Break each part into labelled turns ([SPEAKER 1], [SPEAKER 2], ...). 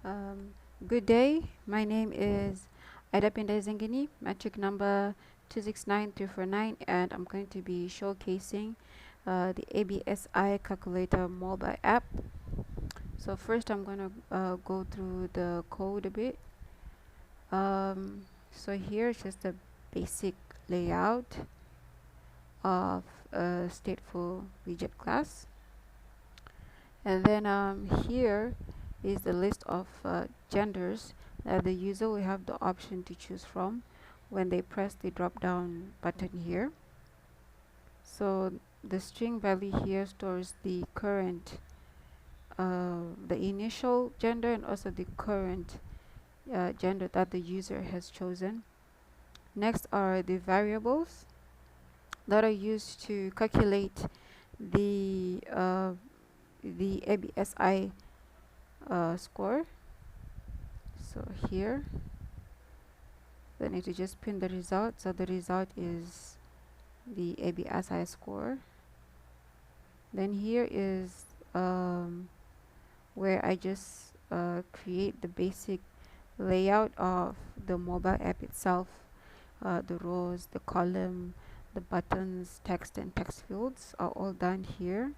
[SPEAKER 1] Um, Good day. My name is Aida Pinda Zengini, metric number 269349, and I'm going to be showcasing the ABSI calculator mobile app. So first I'm going to go through the code a bit. So here is just a basic layout of a stateful widget class. And then here is the list of genders that the user will have the option to choose from when they press the drop down button here. So the string value here stores the current, the initial gender and also the current gender that the user has chosen. Next are the variables that are used to calculate the ABSI score. So here they need to just print the result. So the result is the ABSI score. Then here is where I just create the basic layout of the mobile app itself. The rows, the column, the buttons, text and text fields are all done here.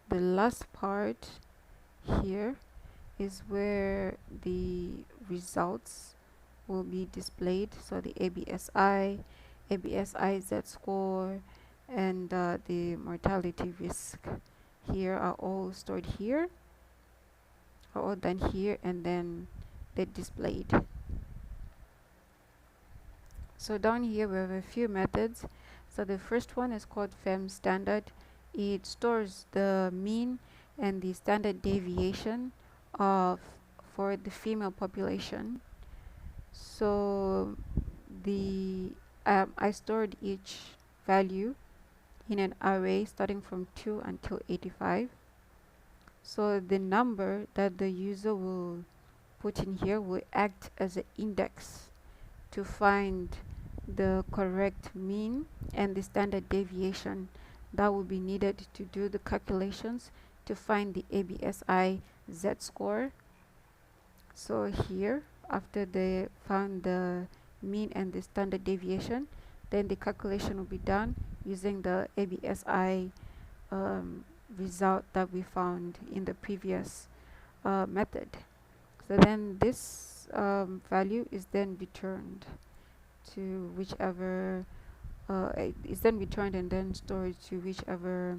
[SPEAKER 1] The last part here is where the results will be displayed. So the ABSI, ABSI Z score, and the mortality risk here are all stored here, are all done here, and then they're displayed. So down here we have a few methods. So the first one is called FEM standard. It stores the mean and the standard deviation of for the female population. So I stored each value in an array starting from 2 until 85. So the number that the user will put in here will act as an index to find the correct mean and the standard deviation that will be needed to do the calculations to find the ABSI Z score. So here, after they found the mean and the standard deviation, then the calculation will be done using the ABSI result that we found in the previous method. So then this value is then returned to whichever is then returned and then stored to whichever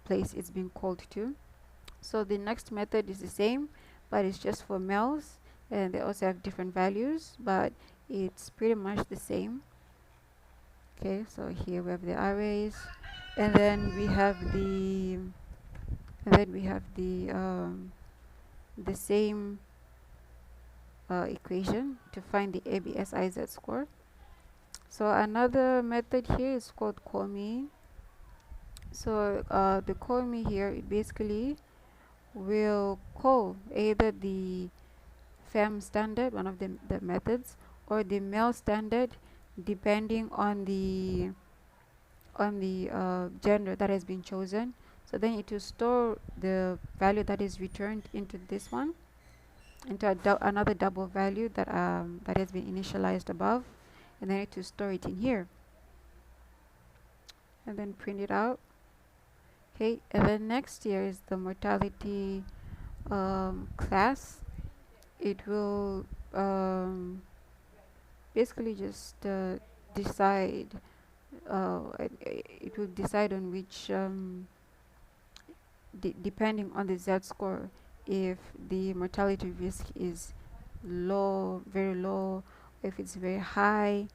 [SPEAKER 1] place it's being called to. So the next method is the same, but it's just for males, and they also have different values, but it's pretty much the same. Okay, so here we have the arrays, and then we have the same equation to find the ABSI Z score. So another method here is called call me. So the call me here, it basically will call either the FEM standard, one of the methods, or the male standard, depending on the gender that has been chosen. So then it will store the value that is returned into this one, into another double value that that has been initialized above, and then it will store it in here, and then print it out. Okay, and then next here is the mortality class. It will basically just decide. It will decide on which, depending on the Z score, if the mortality risk is low, very low, if it's very high,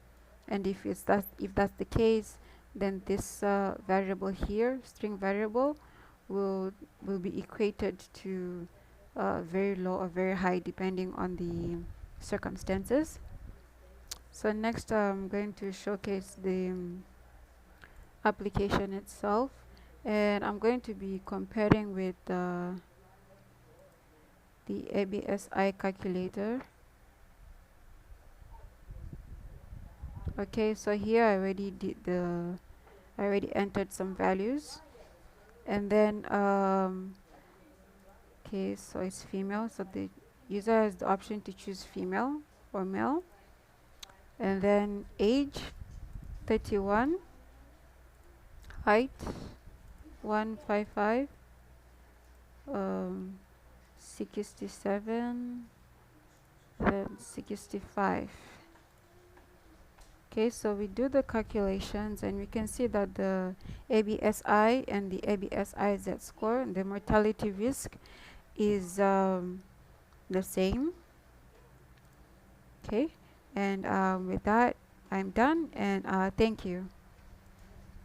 [SPEAKER 1] and if that's the case, then this variable here, string variable, will be equated to very low or very high depending on the circumstances. So next I'm going to showcase the application itself, and I'm going to be comparing with the ABSI calculator. Okay, so here I already entered some values. And then okay, so it's female, so the user has the option to choose female or male. And then age 31, height 155, 67, then 65. Okay, so we do the calculations and we can see that the ABSI and the ABSIZ score, the mortality risk is the same. Okay, and with that, I'm done, and thank you.